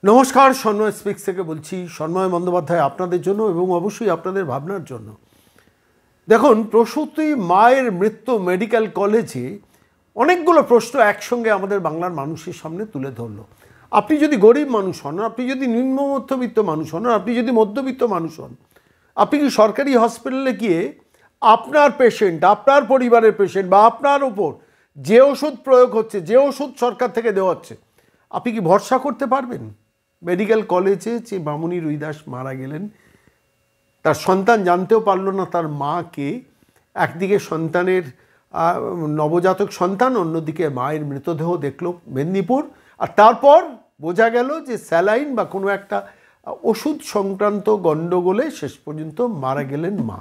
নমস্কার, সন্ময় স্পিক্স থেকে বলছি। সন্ময় বন্দ্যোপাধ্যায় আপনাদের জন্য এবং অবশ্যই আপনাদের ভাবনার জন্য। দেখুন, প্রসূতি মায়ের মৃত্যু মেডিকেল কলেজে অনেকগুলো প্রশ্ন একসঙ্গে আমাদের বাংলার মানুষের সামনে তুলে ধরলো। আপনি যদি গরিব মানুষ হন, আপনি যদি নিম্ন মধ্যবিত্ত মানুষ হন, আপনি যদি মধ্যবিত্ত মানুষ হন, আপনি কি সরকারি হসপিটালে গিয়ে আপনার পেশেন্ট, আপনার পরিবারের পেশেন্ট বা আপনার ওপর যে ওষুধ প্রয়োগ হচ্ছে, যে ওষুধ সরকার থেকে দেওয়া হচ্ছে, আপনি কি ভরসা করতে পারবেন? মেডিকেল কলেজে যে মামনি রুইদাস মারা গেলেন, তার সন্তান জানতেও পারল না তার মাকে। একদিকে সন্তানের নবজাতক সন্তান, অন্যদিকে মায়ের মৃতদেহ দেখল মেদিনীপুর। আর তারপর বোঝা গেল যে স্যালাইন বা কোনো একটা ওষুধ সংক্রান্ত গণ্ডগোলে শেষ পর্যন্ত মারা গেলেন মা।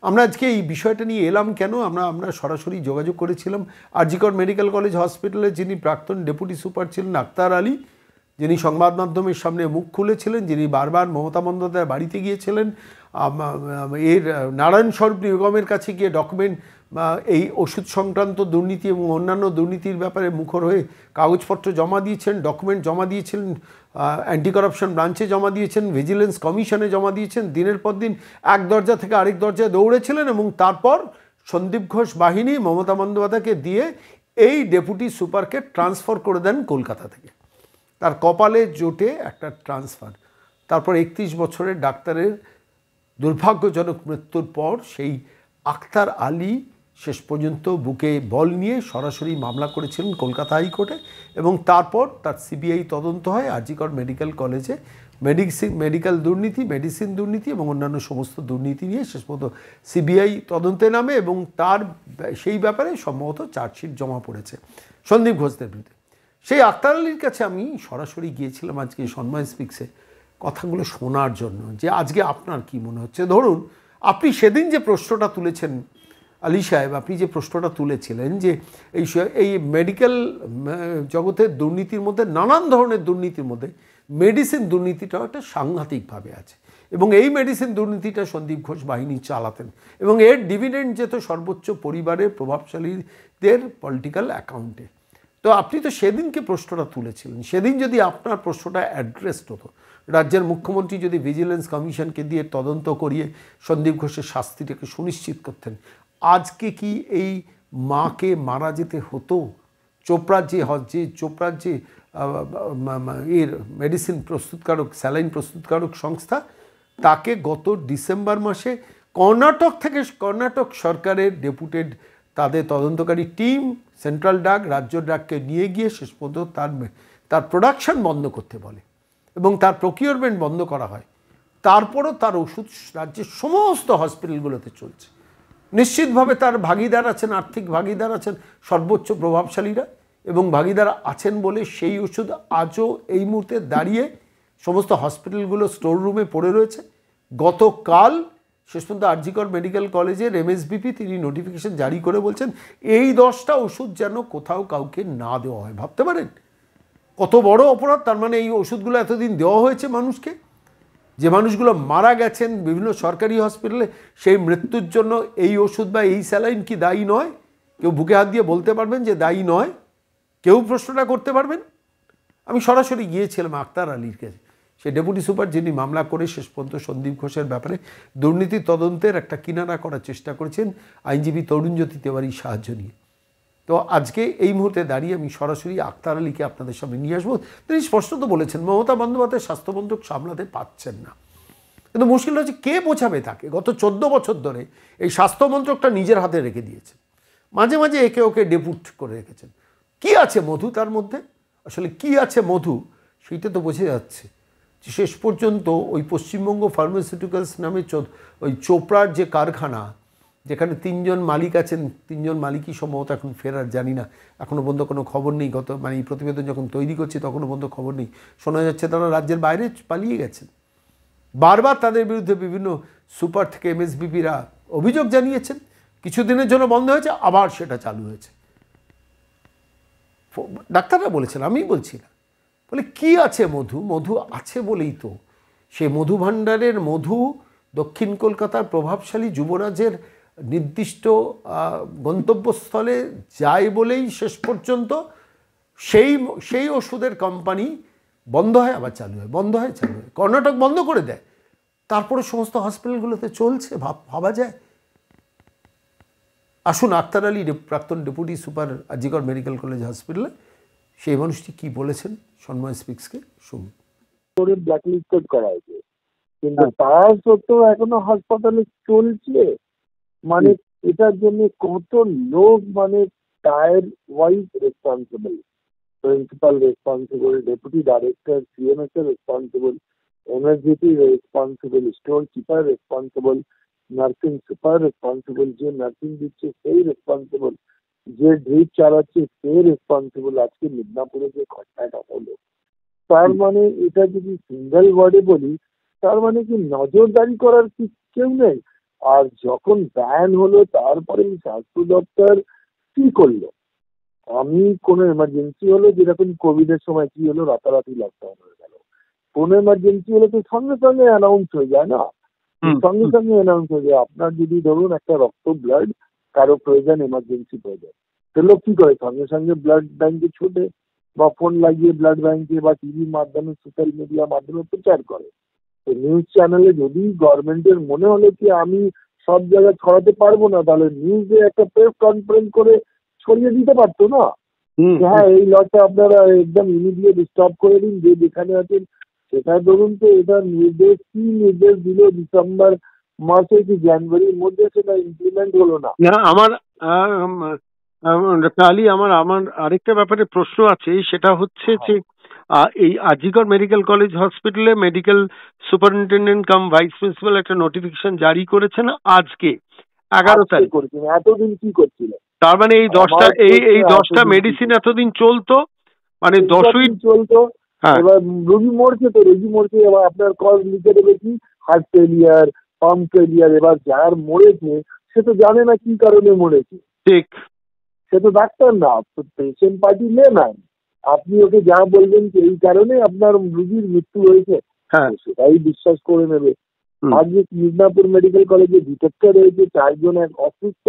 আমরা আজকে এই বিষয়টা নিয়ে এলাম কেন? আমরা সরাসরি যোগাযোগ করেছিলাম আর.জি. কর মেডিকেল কলেজ হসপিটালে যিনি প্রাক্তন ডেপুটি সুপার ছিলেন আক্তার আলী, যিনি সংবাদ মাধ্যমের সামনে মুখ খুলেছিলেন, যিনি বারবার মমতা বন্দ্যোপাধ্যায়ের বাড়িতে গিয়েছিলেন, এর নারায়ণ স্বরূপ নিগমের কাছে গিয়ে ডকুমেন্ট এই ওষুধ সংক্রান্ত দুর্নীতি এবং অন্যান্য দুর্নীতির ব্যাপারে মুখর হয়ে কাগজপত্র জমা দিয়েছেন, ডকুমেন্ট জমা দিয়েছিলেন, অ্যান্টি করাপশন ব্রাঞ্চে জমা দিয়েছেন, ভিজিলেন্স কমিশনে জমা দিয়েছেন, দিনের পর দিন এক দরজা থেকে আরেক দরজায় দৌড়েছিলেন এবং তারপর সন্দীপ ঘোষ বাহিনী মমতা বন্দ্যোপাধ্যায়কে দিয়ে এই ডেপুটি সুপারকে ট্রান্সফার করে দেন কলকাতা থেকে। তার কপালে জোটে একটা ট্রান্সফার। তারপর 31 বছরের ডাক্তারের দুর্ভাগ্যজনক মৃত্যুর পর সেই আক্তার আলী শেষ পর্যন্ত বুকে বল নিয়ে সরাসরি মামলা করেছিলেন কলকাতা হাইকোর্টে এবং তারপর তার সিবিআই তদন্ত হয়। আর.জি. কর মেডিকেল কলেজে মেডিকেল দুর্নীতি, মেডিসিন দুর্নীতি এবং অন্যান্য সমস্ত দুর্নীতি নিয়ে শেষ পর্যন্ত সিবিআই তদন্তে নামে এবং তার সেই ব্যাপারে সম্ভবত চার্জশিট জমা পড়েছে সন্দীপ ঘোষদের বিরুদ্ধে। সেই আক্তার আলীর কাছে আমি সরাসরি গিয়েছিলাম আজকে সন্ময় স্পিক্সে কথাগুলো শোনার জন্য, যে আজকে আপনার কি মনে হচ্ছে। ধরুন, আপনি সেদিন যে প্রশ্নটা তুলেছেন আলী সাহেব, আপনি যে প্রশ্নটা তুলেছিলেন যে এই মেডিকেল জগতের দুর্নীতির মধ্যে, নানান ধরনের দুর্নীতির মধ্যে মেডিসিন দুর্নীতিটাও একটা সাংঘাতিকভাবে আছে এবং এই মেডিসিন দুর্নীতিটা সন্দীপ ঘোষ বাহিনী চালাতেন এবং এর ডিভিডেন্ড যেত সর্বোচ্চ পরিবারের প্রভাবশালীদের পলিটিক্যাল অ্যাকাউন্টে। তো আপনি তো সেদিনকে প্রশ্নটা তুলেছিলেন, সেদিন যদি আপনার প্রশ্নটা অ্যাড্রেসড হতো, রাজ্যের মুখ্যমন্ত্রী যদি ভিজিলেন্স কমিশনকে দিয়ে তদন্ত করিয়ে সন্দীপ ঘোষের শাস্তিটাকে সুনিশ্চিত করতেন, আজকে কি এই মাকে মারা যেতে হতো? চোপড়ার যে এর মেডিসিন প্রস্তুতকারক, স্যালাইন প্রস্তুতকারক সংস্থা, তাকে গত ডিসেম্বর মাসে কর্ণাটক সরকারের ডেপুটেড তাদের তদন্তকারী টিম, সেন্ট্রাল ড্রাগ, রাজ্য ড্রাগকে নিয়ে গিয়ে শেষ পর্যন্ত তার প্রোডাকশন বন্ধ করতে বলে এবং তার প্রকিউরমেন্ট বন্ধ করা হয়। তারপরও তার ওষুধ রাজ্যের সমস্ত হসপিটালগুলোতে চলছে। নিশ্চিতভাবে তার ভাগিদার আছেন, আর্থিক ভাগিদার আছেন সর্বোচ্চ প্রভাবশালীরা এবং ভাগিদার আছেন বলে সেই ওষুধ আজও এই মুহূর্তে দাঁড়িয়ে সমস্ত হসপিটালগুলো স্টোর রুমে পড়ে রয়েছে। গতকাল শেষ পর্যন্ত আর.জি. কর মেডিকেল কলেজের এমএসবিপি তিনি নোটিফিকেশন জারি করে বলছেন এই 10টা ওষুধ যেন কোথাও কাউকে না দেওয়া হয়। ভাবতে পারেন কত বড় অপরাধ! তার মানে এই ওষুধগুলো এতদিন দেওয়া হয়েছে মানুষকে, যে মানুষগুলো মারা গেছেন বিভিন্ন সরকারি হসপিটালে, সেই মৃত্যুর জন্য এই ওষুধ বা এই স্যালাইন কি দায়ী নয়? কেউ বুকে হাত দিয়ে বলতে পারবেন যে দায়ী নয়? কেউ প্রশ্নটা করতে পারবেন? আমি সরাসরি গিয়েছিলাম আক্তার আলীর কাছে, সে ডেপুটি সুপার যিনি মামলা করে শেষ পর্যন্ত সন্দীপ ঘোষের ব্যাপারে দুর্নীতি তদন্তের একটা কিনারা করার চেষ্টা করেছেন আইনজীবী তরুণজ্যোতি তেওয়ারির সাহায্য নিয়ে। তো আজকে এই মুহূর্তে দাঁড়িয়ে আমি সরাসরি আক্তার আলীকে আপনাদের সামনে নিয়ে আসবো। তিনি স্পষ্টত বলেছেন মমতা বন্দ্যোপাধ্যায় স্বাস্থ্যমন্ত্রক সামলাতে পারছেন না, কিন্তু মুশকিল হচ্ছে কে বোঝাবে তাকে। গত 14 বছর ধরে এই স্বাস্থ্যমন্ত্রকটা নিজের হাতে রেখে দিয়েছেন, মাঝে মাঝে একে ওকে ডেপুট করে রেখেছেন। কি আছে মধু তার মধ্যে? আসলে কি আছে মধু সেইটা তো বোঝা যাচ্ছে যে শেষ পর্যন্ত ওই পশ্চিমবঙ্গ ফার্মাসিউটিক্যালস নামে ওই চোপড়ার যে কারখানা, যেখানে 3জন মালিক আছেন, 3জন মালিকই সম্ভবত এখন ফেরার, জানি না, এখনও পর্যন্ত কোনো খবর নেই। এই প্রতিবেদন যখন তৈরি করছি তখনও পর্যন্ত খবর নেই। শোনা যাচ্ছে তারা রাজ্যের বাইরে পালিয়ে গেছেন। বারবার তাদের বিরুদ্ধে বিভিন্ন সুপার থেকে এমএসবিপিরা অভিযোগ জানিয়েছেন, কিছুদিনের জন্য বন্ধ হয়েছে, আবার সেটা চালু হয়েছে। ডাক্তাররা বলেছেন, আমি বলছি না। বলে কি আছে মধু? মধু আছে বলেই তো সে মধু ভাণ্ডারের মধু দক্ষিণ কলকাতার প্রভাবশালী যুবরাজের নির্দিষ্ট গন্তব্যস্থলে যায় বলেই শেষ পর্যন্ত সেই ওষুধের কোম্পানি বন্ধ হয় আবার চালু হয়, বন্ধ হয় চালু হয়, কর্ণাটক বন্ধ করে দেয়, তারপরে সমস্ত হসপিটালগুলোতে চলছে, ভাবা যায়। আসুন আক্তার আলী, প্রাক্তন ডেপুটি সুপার আজিগর মেডিকেল কলেজ হসপিটালে, সেই মানুষটি কি বলেছেন সন্ময় স্পিক্সকে শুনুন। ব্ল্যাকলিস্টেড করা হয়েছে, কিন্তু তার সত্ত্বেও এখনো হাসপাতালে চলছে। মানে এটার জন্য কত লোক, মানে tyre wise responsible, principal responsible, deputy director, CMS এর responsible, MSDT responsible, store keeper responsible, nursing super responsible, যে নার্সিং দিচ্ছে সেই রেসপন্সিবল, যে ড্রিপ চালাচ্ছে সে রেসপন্সিবল। আজকে মিদনাপুরে যে ঘটনাটা হলো, তার মানে এটা যদি সিঙ্গেল ওয়ার্ডে বলি, তার মানে কি নজরদারি করার কি কেউ নেই? আর যখন ব্যান হলো তারপরে স্বাস্থ্য দপ্তর কি করলো? আমি কোনো এমার্জেন্সি হলো, যেরকম কোভিড এর সময় কি হলো, রাতারাতি লকডাউন হয়ে গেল। কোনো এমার্জেন্সি হলে তো সঙ্গে সঙ্গে অ্যানাউন্স হয়ে যায় না, সঙ্গে সঙ্গে অ্যানাউন্স হয়ে যায়। আপনার যদি ধরুন একটা রক্ত ব্লাড কারো প্রয়োজন, এমার্জেন্সি প্রয়োজন, তো লোক কি করে, সঙ্গে সঙ্গে ব্লাড ব্যাংকে ছুটে, বা ফোন লাগিয়ে ব্লাড ব্যাংকে বা টিভির মাধ্যমে, সোশ্যাল মিডিয়ার মাধ্যমে প্রচার করে। তো নিউজ চ্যানেলে যদি গভর্নমেন্টের মনে হলো কি আমি সব জায়গায় ছড়াতে পারবো না, তাহলে নিউজে একটা প্রেস কনফারেন্স করে ছড়িয়ে দিতে পারতো না, হ্যাঁ এই লটটা আপনারা একদম ইমিডিয়েট স্টপ করে দিন, যে যেখানে আছেন। সেটা ধরুন তো এটা নির্দেশ, কি নির্দেশ দিল ডিসেম্বর মাসে কি জানুয়ারির মধ্যে, সেটা ইমপ্লিমেন্ট হলো না। না আমার কালি আমার আমার আরেকটা ব্যাপারে প্রশ্ন আছে, সেটা হচ্ছে যে এই আজিগর মেডিকেল কলেজ হসপিটালে মেডিকেল সুপারিনটেন্ডেন্ট কাম ভাইস প্রিন্সিপাল একটা নোটিফিকেশন জারি করেছেন আজকে 11 তারিখ। এতদিন কি করছিল? তার মানে এই 10টা মেডিসিন এতদিন চলতো, মানে 10ই চলতো। এবার রোগী মরছে, তো রোগী মরছে, এবার আপনার কল লিখে দেবে কি হার্ট ফেলিয়ার, পাম্প ফেলিয়ার। এবার যার মরেছে সে তো জানে না কি কারণে মরেছে, ঠিক, সে তো ডাক্তার না, পেশেন্ট পার্টি নেন। আপনি ওকে যা বলবেন যে এই কারণে আপনার রোগীর মৃত্যু হয়েছে, সেটাই বিশ্বাস করে নেবে। আজকে মিদনাপুর মেডিকেল কলেজে ডিটেক্টর হয়েছে 4 জন এক অসুস্থ,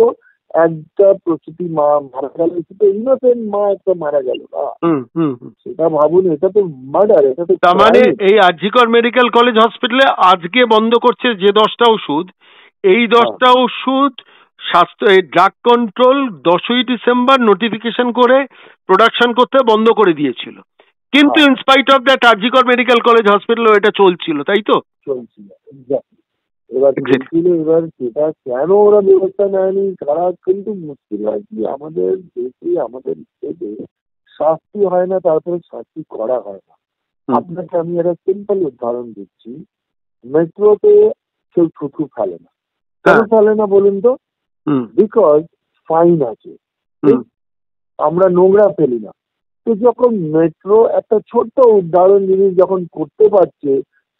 একটা প্রসূতি মা মারা গেল, সেটা ইনোসেন্ট মা একটা মারা গেল না, সেটা ভাবুন, এটা তো মার্ডার, এটা তো। তার মানে এই আজিকর মেডিকেল কলেজ হসপিটালে আজকে বন্ধ করছে যে 10টা ওষুধ, এই 10টা ওষুধ স্বাস্থ্য ড্রাগ কন্ট্রোল 10ই ডিসেম্বর নোটিফিকেশন করে প্রোডাকশন করতে বন্ধ করে দিয়েছিল, কিন্তু ইনস্পাইট অফ দ্যাট আজিকর মেডিকেল কলেজ হসপিটালও এটা চলছিল, তাই তো? চলছিল, এবার চলছিল। এবার সেটা কেন ওরা ব্যবস্থা নেয়নি তারা, কিন্তু মুশকিল হয় কি আমাদের দেশে, আমাদের স্টেটে শাস্তি হয় না, তারপরে শাস্তি করা হয় না। আপনাকে আমি একটা সিম্পল উদাহরণ দিচ্ছি। মেট্রোতে কেউ থুতু ফেলে না, কেন ফেলে না বলুন তো? বিকজ ফাইন আছে। আমরা নোংরা ফেলি না। তো যখন মেট্রো একটা ছোট্ট উদাহরণ জিনিস যখন করতে পারছে,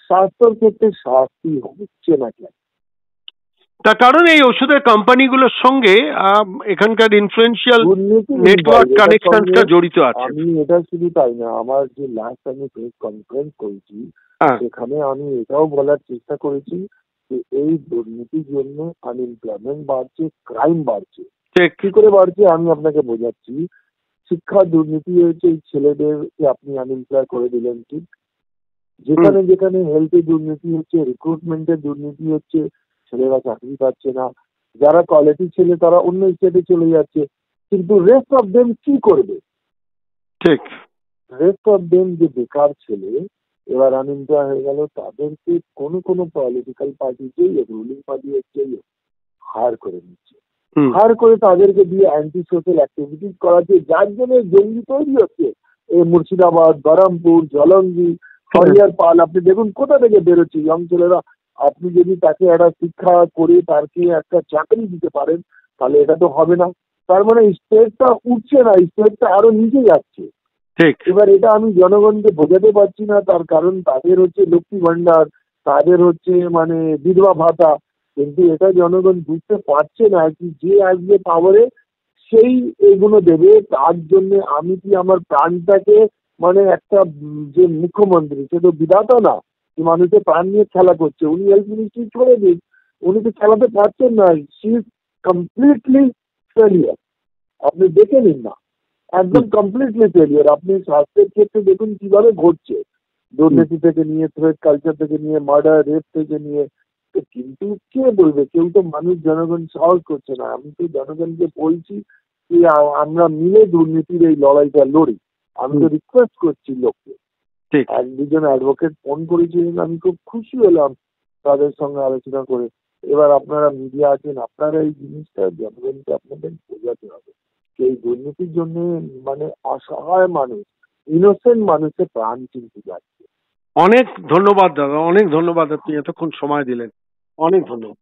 স্বাস্থ্যের ক্ষেত্রে শাস্তি হচ্ছে না কেন? তার কারণ এই ওষুধের কোম্পানিগুলোর সঙ্গে এখানকার ইনফ্লুয়েন্সিয়াল নেটওয়ার্ক কানেকশনটা জড়িত আছে। আমি এটা শুধু তাই না, আমার যে লাস্ট আমি প্রেস কনফারেন্স করেছি, সেখানে আমি এটাও বলার চেষ্টা করেছি যে এই দুর্নীতির জন্য আনএমপ্লয়মেন্ট বাড়ছে, ক্রাইম বাড়ছে। কি করে বাড়ছে আমি আপনাকে বোঝাচ্ছি। শিক্ষা দুর্নীতি হয়েছে, এই ছেলেদেরকে আপনি আনএমপ্লয় করে দিলেন, ঠিক। যেখানে যেখানে হেলথে দুর্নীতি হচ্ছে, রিক্রুটমেন্টের দুর্নীতি হচ্ছে, ছেলেরা চাকরি পাচ্ছে না, যারা কোয়ালিটি ছেলে তারা অন্য স্টেটে চলে যাচ্ছে, কিন্তু রেস্ট অফ দেম কি করবে? ঠিক, রেস্ট অফ দেম যে বেকার ছেলে এবার আনএমপ্লয় হয়ে গেল, তাদেরকে কোনো কোনো পলিটিক্যাল পার্টি যেই রুলিং পার্টি হচ্ছে হায়ার করে নিচ্ছে, হায়ার করে তাদেরকে দিয়ে অ্যান্টি সোশ্যাল অ্যাক্টিভিটিস করাচ্ছে, যার জন্য জঙ্গি তৈরি হচ্ছে। এই মুর্শিদাবাদ, বহরমপুর, জলঙ্গি, হরিয়ার পাল, আপনি দেখুন কোথা থেকে বেরোচ্ছে ইয়ং ছেলেরা। আপনি যদি তাকে একটা শিক্ষা করে তাকে একটা চাকরি দিতে পারেন, তাহলে এটা তো হবে না। তার মানে স্টেটটা উঠছে না, স্টেটটা আরো নিচে যাচ্ছে। এবার এটা আমি জনগণকে বোঝাতে পারছি না, তার কারণ তাদের হচ্ছে লক্ষ্মী ভান্ডার, তাদের হচ্ছে মানে বিধবা ভাতা, কিন্তু এটা জনগণ বুঝতে পারছে না কি যে আসবে পাওয়ারে সেই এগুলো দেবে। তার জন্য আমি কি আমার প্রাণটাকে, মানে একটা যে মুখ্যমন্ত্রী সে তো বিধাতা না, মানুষের প্রাণ নিয়ে খেলা করছে। উনি হেলথ মিনিস্ট্রি ছেড়ে দিন, উনি তো খেলাতে পারছেন না। She is completely failure. আপনি দেখে নিন না, একদম কমপ্লিটলি ফেলিয়ার। আপনি স্বাস্থ্যের ক্ষেত্রে দেখুন কিভাবে ঘটছে। দুর্নীতি থেকে নিয়ে, থ্রেট কালচার থেকে নিয়ে, মার্ডার রেপ থেকে নিয়ে। তো কিন্তু কে বলবে? কেউ তো মানুষ জনগণ সাহস করছে না। আমি তো জনগণকে বলছি যে আমরা মিলে দুর্নীতির এই লড়াইটা লড়ি। আমি তো রিকোয়েস্ট করছি লোককে। ঠিক। এক দুজন অ্যাডভোকেট ফোন করেছিলেন, আমি খুব খুশি হলাম তাদের সঙ্গে আলোচনা করে। এবার আপনারা মিডিয়া আছেন, আপনারা এই জিনিসটা জনগণকে আপনাদের বোঝাতে হবে। এই দুর্নীতির জন্য মানে অসহায় মানুষ, ইনোসেন্ট মানুষের প্রাণ কিন্তু যাচ্ছে। অনেক ধন্যবাদ দাদা, অনেক ধন্যবাদ, আপনি এতক্ষণ সময় দিলেন, অনেক ধন্যবাদ।